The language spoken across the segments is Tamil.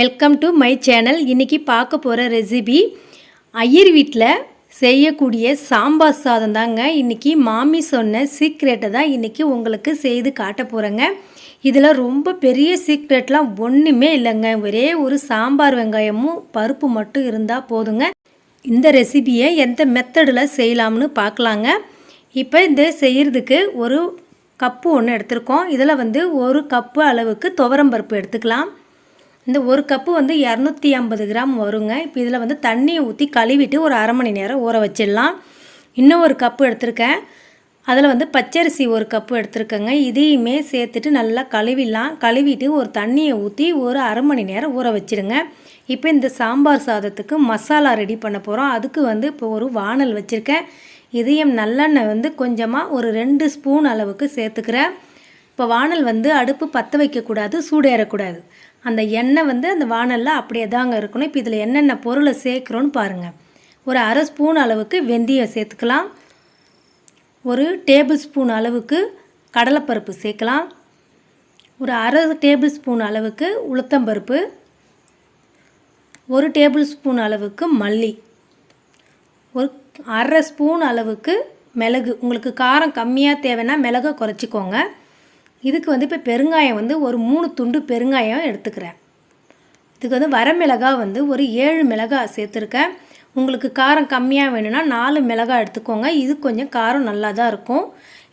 Welcome to my channel. இன்றைக்கி பார்க்க போகிற ரெசிபி ஐயர் வீட்டில் செய்யக்கூடிய சாம்பார் சாதம் தாங்க. இன்றைக்கி மாமி சொன்ன சீக்ரெட்டை தான் இன்றைக்கி உங்களுக்கு செய்து காட்ட போகிறேங்க. இதில் ரொம்ப பெரிய சீக்ரெட்லாம் ஒன்றுமே இல்லைங்க. ஒரே ஒரு சாம்பார் வெங்காயமும் பருப்பு மட்டும் இருந்தால் போதுங்க. இந்த ரெசிபியை எந்த மெத்தடில் செய்யலாம்னு பார்க்கலாங்க. இப்போ இந்த செய்கிறதுக்கு ஒரு கப்பு ஒன்று எடுத்துருக்கோம். இதில் ஒரு கப்பு அளவுக்கு துவரம்பருப்பு எடுத்துக்கலாம். இந்த ஒரு கப்பு 250 கிராம் வருங்க. இப்போ இதில் தண்ணியை ஊற்றி கழுவிட்டு ஒரு அரை மணி நேரம் ஊற வச்சிடலாம். இன்னும் ஒரு கப்பு எடுத்திருக்கேன். அதில் பச்சரிசி ஒரு கப்பு எடுத்துருக்கேங்க. இதையுமே சேர்த்துட்டு நல்லா கழுவிடலாம். கழுவிட்டு ஒரு தண்ணியை ஊற்றி ஒரு அரை மணி நேரம் ஊற வச்சிடுங்க. இப்போ இந்த சாம்பார் சாதத்துக்கு மசாலா ரெடி பண்ண போகிறோம். அதுக்கு இப்போ ஒரு வானல் வச்சுருக்கேன். இதையும் நல்லெண்ணெய் கொஞ்சமாக ஒரு 2 ஸ்பூன் அளவுக்கு சேர்த்துக்கிறேன். இப்போ வானல் அடுப்பு பற்ற வைக்கக்கூடாது, சூடேறக்கூடாது. அந்த எண்ணெய் அந்த வானலில் அப்படியே தாங்க இருக்கணும். இப்போ இதில் என்னென்ன பொருளை சேர்க்குறோன்னு பாருங்கள். ஒரு அரை ஸ்பூன் அளவுக்கு வெந்தயம் சேர்த்துக்கலாம். ஒரு டேபிள் ஸ்பூன் அளவுக்கு கடலைப்பருப்பு சேர்க்கலாம். ஒரு அரை டேபிள் ஸ்பூன் அளவுக்கு உளுத்தம்பருப்பு, ஒரு டேபிள் ஸ்பூன் அளவுக்கு மல்லி, ஒரு அரை ஸ்பூன் அளவுக்கு மிளகு. உங்களுக்கு காரம் கம்மியாக தேவைன்னா மிளகை குறைச்சிக்கோங்க. இதுக்கு இப்போ பெருங்காயம் ஒரு 3 துண்டு பெருங்காயம் எடுத்துக்கிறேன். இதுக்கு வரமிளகாய் ஒரு 7 மிளகாய் சேர்த்துருக்கேன். உங்களுக்கு காரம் கம்மியாக வேணும்னா 4 மிளகாய் எடுத்துக்கோங்க. இது கொஞ்சம் காரம் நல்லா தான் இருக்கும்.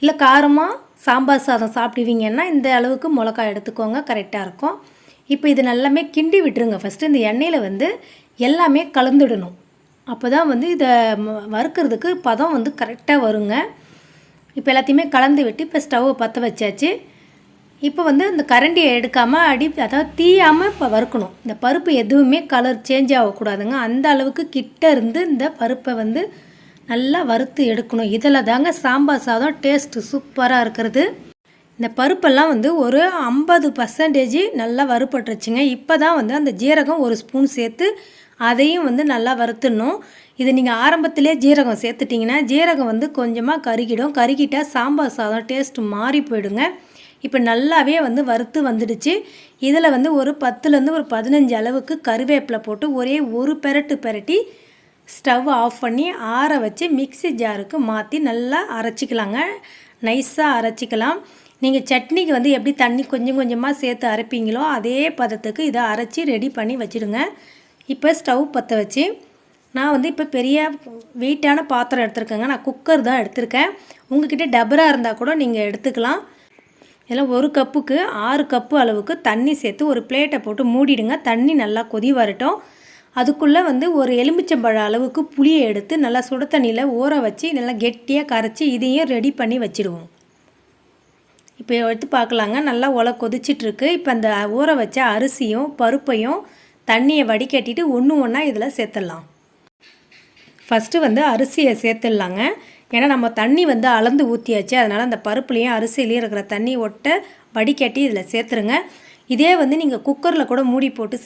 இல்லை காரமாக சாம்பார் சாதம் சாப்பிடுவீங்கன்னா இந்த அளவுக்கு மிளகாய் எடுத்துக்கோங்க, கரெக்டாக இருக்கும். இப்போ இது நல்லாமே கிண்டி விட்டுருங்க. ஃபஸ்ட்டு இந்த எண்ணெயில் எல்லாமே கலந்துடணும். அப்போ தான் இதை வறுக்கிறதுக்கு பதம் கரெக்டாக வருங்க. இப்போ எல்லாத்தையுமே கலந்து விட்டு இப்போ ஸ்டவ்வை பற்ற வச்சாச்சு. இப்போ இந்த கரண்டியை எடுக்காமல் அதாவது தீயாமல் இப்போ வறுக்கணும். இந்த பருப்பு எதுவுமே கலர் சேஞ்ச் ஆகக்கூடாதுங்க. அந்த அளவுக்கு கிட்ட இருந்து இந்த பருப்பை நல்லா வறுத்து எடுக்கணும். இதில் தாங்க சாம்பார் சாதம் டேஸ்ட்டு சூப்பராக இருக்கிறது. இந்த பருப்பெல்லாம் ஒரு 50% நல்லா வறுப்பட்டுருச்சுங்க. இப்போ தான் அந்த ஜீரகம் ஒரு ஸ்பூன் சேர்த்து அதையும் நல்லா வறுத்துடணும். இது நீங்கள் ஆரம்பத்திலே ஜீரகம் சேர்த்துட்டிங்கன்னா ஜீரகம் கொஞ்சமாக கருகிட்டால் சாம்பார் சாதம் டேஸ்ட்டு மாறி போயிடுங்க. இப்போ நல்லாவே வறுத்து வந்துடுச்சு. இதில் ஒரு 10லேருந்து ஒரு 15 அளவுக்கு கருவேப்பிலை போட்டு ஒரே ஒரு பெரட்டி ஸ்டவ் ஆஃப் பண்ணி ஆற வச்சு மிக்ஸி ஜாருக்கு மாற்றி நல்லா அரைச்சிக்கலாங்க. நைஸாக அரைச்சிக்கலாம். நீங்கள் சட்னிக்கு எப்படி தண்ணி கொஞ்சம் கொஞ்சமாக சேர்த்து அரைப்பீங்களோ அதே பதத்துக்கு இதை அரைச்சி ரெடி பண்ணி வச்சுடுங்க. இப்போ ஸ்டவ் பற்ற வச்சு நான் இப்போ பெரிய வெயிட்டான பாத்திரம் எடுத்துருக்கேங்க. நான் குக்கர் தான் எடுத்திருக்கேன். உங்கள்கிட்ட டபரா இருந்தால் கூட நீங்கள் எடுத்துக்கலாம். இதில் ஒரு கப்புக்கு 6 கப்பு அளவுக்கு தண்ணி சேர்த்து ஒரு பிளேட்டை போட்டு மூடிடுங்க. தண்ணி நல்லா கொதி வரட்டும். அதுக்குள்ளே ஒரு எலுமிச்சம்பழம் அளவுக்கு புளியை எடுத்து நல்லா சுட தண்ணியில் ஊற வச்சு நல்லா கெட்டியாக கரைச்சி இதையும் ரெடி பண்ணி வச்சுடுவோம். இப்போ எடுத்து பார்க்கலாங்க. நல்லா கொதிச்சிட்ருக்கு. இப்போ அந்த ஊற வச்ச அரிசியும் பருப்பையும் தண்ணியை வடிகட்டிட்டு ஒன்று ஒன்றா இதில் சேர்த்துடலாம். ஃபஸ்ட்டு அரிசியை சேர்த்துடலாங்க. ஏன்னா நம்ம தண்ணி அளந்து ஊற்றியாச்சு. அதனால் அந்த பருப்புலேயும் அரிசியிலையும் இருக்கிற தண்ணி ஒட்ட வடிகட்டி இதில் சேர்த்துருங்க. இதே நீங்கள் குக்கரில் கூட மூடி போட்டு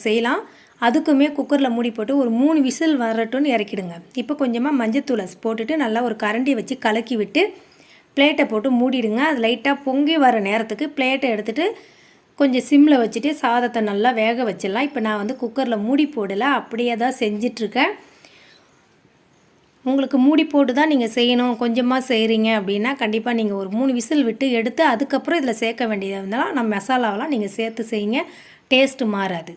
செய்யலாம். அதுக்குமே குக்கரில் மூடி போட்டு ஒரு 3 விசில் வரட்டும்னு இறக்கிடுங்க. இப்போ கொஞ்சமாக மஞ்சத்தூளை போட்டுட்டு நல்லா ஒரு கரண்டி வச்சு கலக்கி விட்டு பிளேட்டை போட்டு மூடிடுங்க. அது லைட்டாக பொங்கி வர நேரத்துக்கு பிளேட்டை எடுத்துகிட்டு கொஞ்சம் சிம்மில் வச்சுட்டு சாதத்தை நல்லா வேக வச்சிடலாம். இப்போ நான் குக்கரில் மூடி போடலை, அப்படியே தான் செஞ்சிட்ருக்கேன். உங்களுக்கு மூடி போட்டு தான் நீங்கள் செய்யணும், கொஞ்சமாக செய்கிறீங்க அப்படின்னா கண்டிப்பாக நீங்கள் ஒரு 3 விசில் விட்டு எடுத்து அதுக்கப்புறம் இதில் சேர்க்க வேண்டியதாக இருந்தாலும் நம்ம மசாலாவெலாம் நீங்கள் சேர்த்து செய்யுங்க, டேஸ்ட்டு மாறாது.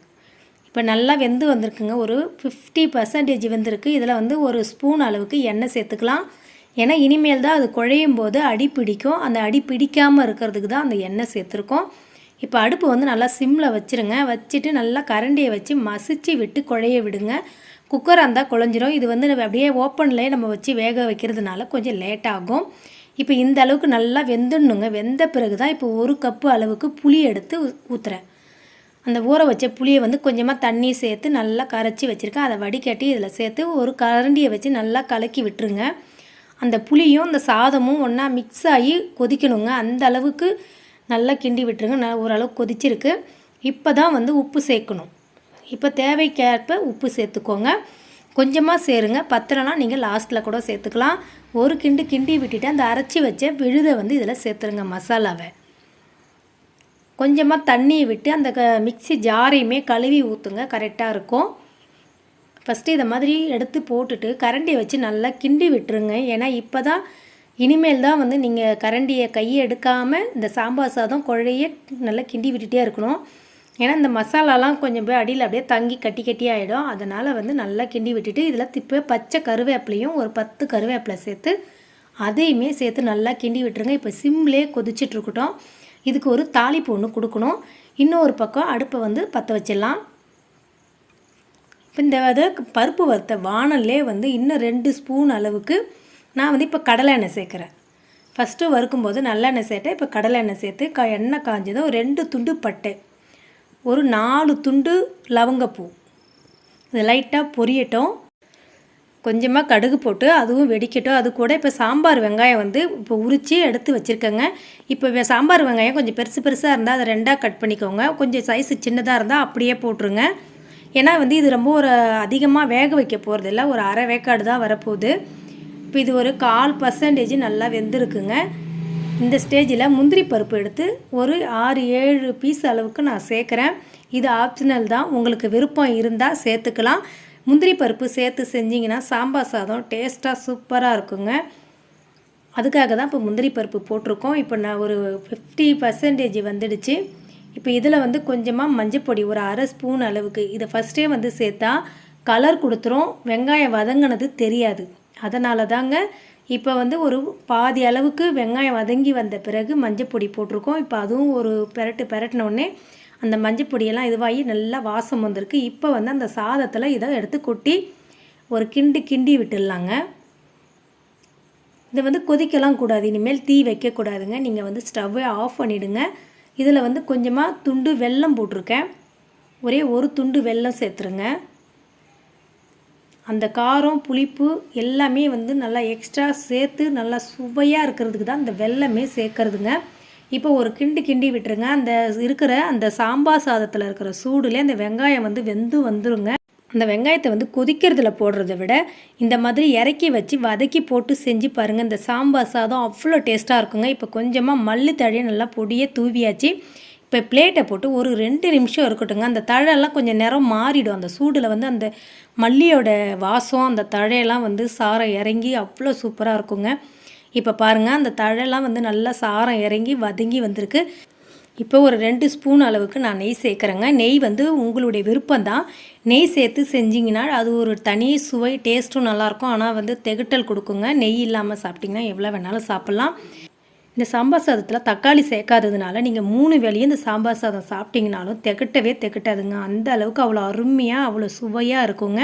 இப்போ நல்லா வெந்து வந்திருக்குங்க. ஒரு 50% வெந்திருக்கு. இதில் ஒரு ஸ்பூன் அளவுக்கு எண்ணெய் சேர்த்துக்கலாம். ஏன்னா இனிமேல் தான் அது குழையும் போது அடி பிடிக்கும். அந்த அடி பிடிக்காமல் இருக்கிறதுக்கு தான் அந்த எண்ணெய் சேர்த்துருக்கோம். இப்போ அடுப்பு நல்லா சிம்மில் வச்சுருங்க. வச்சுட்டு நல்லா கரண்டியை வச்சு மசிச்சு விட்டு குழைய விடுங்க. குக்கராக இருந்தால் குழஞ்சிரும். இது அப்படியே ஓப்பன்லேயே நம்ம வச்சு வேக வைக்கிறதுனால கொஞ்சம் லேட் ஆகும். இப்போ இந்த அளவுக்கு நல்லா வெந்துடணுங்க. வெந்த பிறகு தான் இப்போ ஒரு கப்பு அளவுக்கு புளி எடுத்து ஊற்றுறேன். அந்த ஊற வச்ச புளியை கொஞ்சமாக தண்ணி சேர்த்து நல்லா கரைச்சி வச்சுருக்கேன். அதை வடிகட்டி இதில் சேர்த்து ஒரு கரண்டியை வச்சு நல்லா கலக்கி விட்டுருங்க. அந்த புளியும் இந்த சாதமும் ஒன்றா மிக்ஸ் ஆகி கொதிக்கணுங்க. அந்த அளவுக்கு நல்லா கிண்டி விட்டுருங்க. ஓரளவுக்கு கொதிச்சிருக்கு. இப்போ தான் உப்பு சேர்க்கணும். இப்போ தேவைக்கேற்ப உப்பு சேர்த்துக்கோங்க. கொஞ்சமாக சேருங்க. பத்தலைனா நீங்கள் லாஸ்ட்டில் கூட சேர்த்துக்கலாம். ஒரு கிண்டி விட்டுட்டு அந்த அரைச்சி வச்ச விழுதை இதில் சேர்த்துருங்க மசாலாவை. கொஞ்சமாக தண்ணியை விட்டு அந்த மிக்ஸி ஜாரையுமே கழுவி ஊற்றுங்க, கரெக்டாக இருக்கும். ஃபஸ்ட்டு இதை மாதிரி எடுத்து போட்டுட்டு கரண்டியை வச்சு நல்லா கிண்டி விட்டுருங்க. ஏன்னா இப்போ தான் இனிமேல் தான் வந்து நீங்கள் கரண்டியை கையை எடுக்காமல் இந்த சாம்பார் சாதம் குழைய நல்லா கிண்டி விட்டுட்டே இருக்கணும். ஏன்னா இந்த மசாலாலாம் கொஞ்சம் போய் அடியில் அப்படியே தங்கி கட்டி கட்டி ஆகிடும். அதனால் வந்து நல்லா கிண்டி விட்டுட்டு இதில் இப்போ பச்சை கருவேப்பிலையும் ஒரு 10 கருவேப்பிலை சேர்த்து அதையுமே சேர்த்து நல்லா கிண்டி விட்டுருங்க. இப்போ சிம்லே கொதிச்சிட்ருக்கட்டும். இதுக்கு ஒரு தாளிப்பு ஒன்று கொடுக்கணும். இன்னொரு பக்கம் அடுப்பை வந்து பற்ற வச்சிடலாம். இப்போ இந்த பருப்பு வறுத்த வாணல்லே வந்து இன்னும் 2 ஸ்பூன் அளவுக்கு நான் வந்து இப்போ கடலை எண்ணெய் சேர்க்குறேன். ஃபஸ்ட்டு வறுக்கும்போது நல்லெண்ணெய் சேர்த்தேன். இப்போ கடலை எண்ணெய் சேர்த்து எண்ணெய் காஞ்சதும் 2 துண்டு பட்டை, ஒரு 4 துண்டு லவங்கப்பூ, இது லைட்டாக பொரியட்டும். கொஞ்சமாக கடுகு போட்டு அதுவும் வெடிக்கட்டும். அது கூட இப்போ சாம்பார் வெங்காயம் வந்து இப்போ உரித்து எடுத்து வச்சுருக்கேங்க. இப்போ சாம்பார் வெங்காயம் கொஞ்சம் பெருசு பெருசாக இருந்தால் அதை 2ஆக கட் பண்ணிக்கோங்க. கொஞ்சம் சைஸு சின்னதாக இருந்தால் அப்படியே போட்டுருங்க. ஏன்னா வந்து இது ரொம்ப ஒரு அதிகமாக வேக வைக்க போகிறதில்ல, ஒரு அரை வேக்காடு தான் வரப்போகுது. இப்போ இது ஒரு 1/4% நல்லா வெந்திருக்குங்க. இந்த ஸ்டேஜில் முந்திரி பருப்பு எடுத்து ஒரு 6-7 பீஸ் அளவுக்கு நான் சேர்க்குறேன். இது ஆப்ஷனல் தான், உங்களுக்கு விருப்பம் இருந்தால் சேர்த்துக்கலாம். முந்திரி பருப்பு சேர்த்து செஞ்சிங்கன்னா சாம்பார் சாதம் டேஸ்ட்டாக சூப்பராக இருக்குங்க. அதுக்காக தான் இப்போ முந்திரி பருப்பு போட்டிருக்கோம். இப்போ நான் ஒரு 50% வந்துடுச்சு. இப்போ இதில் வந்து கொஞ்சமாக மஞ்சப்பொடி ஒரு அரை ஸ்பூன் அளவுக்கு, இதை ஃபஸ்ட்டே வந்து சேர்த்தா கலர் கொடுத்துரும், வெங்காயம் வதங்கினது தெரியாது. அதனால தாங்க இப்போ வந்து ஒரு பாதி அளவுக்கு வெங்காயம் வதங்கி வந்த பிறகு மஞ்சப்பொடி போட்டிருக்கோம். இப்போ அதுவும் ஒரு பெரட்டினோடனே அந்த மஞ்சப்பொடியெல்லாம் இதுவாகி நல்லா வாசம் வந்திருக்கு. இப்போ வந்து அந்த சாதத்தில் இதை எடுத்து கொட்டி ஒரு கிண்டி விட்டுடலாங்க. இதை வந்து கொதிக்கலாம் கூடாது, இனிமேல் தீ வைக்கக்கூடாதுங்க. நீங்கள் வந்து ஸ்டவ்வை ஆஃப் பண்ணிவிடுங்க. இதில் வந்து கொஞ்சமாக துண்டு வெல்லம் போட்டிருக்கேன். ஒரே ஒரு துண்டு வெல்லம் சேர்த்துருங்க. அந்த காரம் புளிப்பு எல்லாமே வந்து நல்லா எக்ஸ்ட்ரா சேர்த்து நல்லா சுவையாக இருக்கிறதுக்கு தான் இந்த வெல்லமே சேர்க்கறதுங்க. இப்போ ஒரு கிண்டி விட்டுருங்க. அந்த சாம்பார் சாதத்தில் இருக்கிற சூடுலேயே அந்த வெங்காயம் வந்து வெந்து வந்துருங்க. அந்த வெங்காயத்தை வந்து கொதிக்கிறதுல போடுறத விட இந்த மாதிரி இறக்கி வச்சு வதக்கி போட்டு செஞ்சு பாருங்கள். இந்த சாம்பார் சாதம் அவ்வளோ டேஸ்ட்டாக இருக்குங்க. இப்போ கொஞ்சமாக மல்லித்தழையை நல்லா பொடியே தூவியாச்சு. இப்போ பிளேட்டை போட்டு ஒரு 2 நிமிஷம் இருக்கட்டுங்க. அந்த தழையெல்லாம் கொஞ்சம் நிறம் மாறிடும். அந்த சூடில் வந்து அந்த மல்லியோட வாசம், அந்த தழையெல்லாம் வந்து சாரம் இறங்கி அவ்வளோ சூப்பராக இருக்குங்க. இப்போ பாருங்கள், அந்த தழையெல்லாம் வந்து நல்லா சாரம் இறங்கி வதங்கி வந்திருக்கு. இப்போ ஒரு 2 ஸ்பூன் அளவுக்கு நான் நெய் சேர்க்குறேங்க. நெய் வந்து உங்களுடைய விருப்பம்தான். நெய் சேர்த்து செஞ்சிங்கன்னா அது ஒரு தனி சுவை, டேஸ்ட்டும் நல்லாயிருக்கும். ஆனால் வந்து திகட்டல் கொடுக்குங்க. நெய் இல்லாமல் சாப்பிட்டிங்கன்னா எவ்வளோ வேணாலும் சாப்பிட்லாம். இந்த சாம்பார் சாதத்தில் தக்காளி சேர்க்காததுனால நீங்கள் 3 வேளையும் இந்த சாம்பார் சாதம் சாப்பிட்டிங்கனாலும் திகட்டாதுங்க. அந்த அளவுக்கு அவ்வளோ அருமையாக அவ்வளோ சுவையாக இருக்குங்க.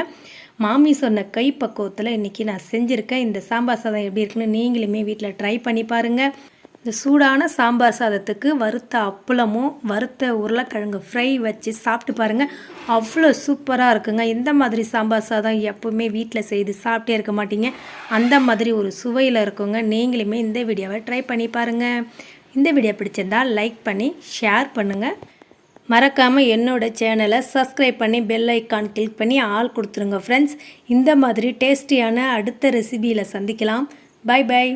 மாமி சொன்ன கை பக்குவத்தில் இன்றைக்கி நான் செஞ்சுருக்கேன். இந்த சாம்பார் சாதம் எப்படி இருக்குன்னு நீங்களுமே வீட்டில் ட்ரை பண்ணி பாருங்கள். இந்த சூடான சாம்பார் சாதத்துக்கு வறுத்த அப்பளமும் வறுத்த உருளைக்கிழங்கு ஃப்ரை வச்சு சாப்பிட்டு பாருங்கள், அவ்வளோ சூப்பராக இருக்குங்க. இந்த மாதிரி சாம்பார் சாதம் எப்போவுமே வீட்டில் செய்து சாப்பிட்டே இருக்க மாட்டீங்க, அந்த மாதிரி ஒரு சுவையில் இருக்குங்க. நீங்களுமே இந்த வீடியோவை ட்ரை பண்ணி பாருங்கள். இந்த வீடியோ பிடிச்சிருந்தால் லைக் பண்ணி ஷேர் பண்ணுங்கள். மறக்காமல் என்னோடய சேனலை சப்ஸ்கிரைப் பண்ணி பெல் ஐக்கான் கிளிக் பண்ணி ஆல் கொடுத்துருங்க ஃப்ரெண்ட்ஸ். இந்த மாதிரி டேஸ்டியான அடுத்த ரெசிபியில் சந்திக்கலாம். Bye by.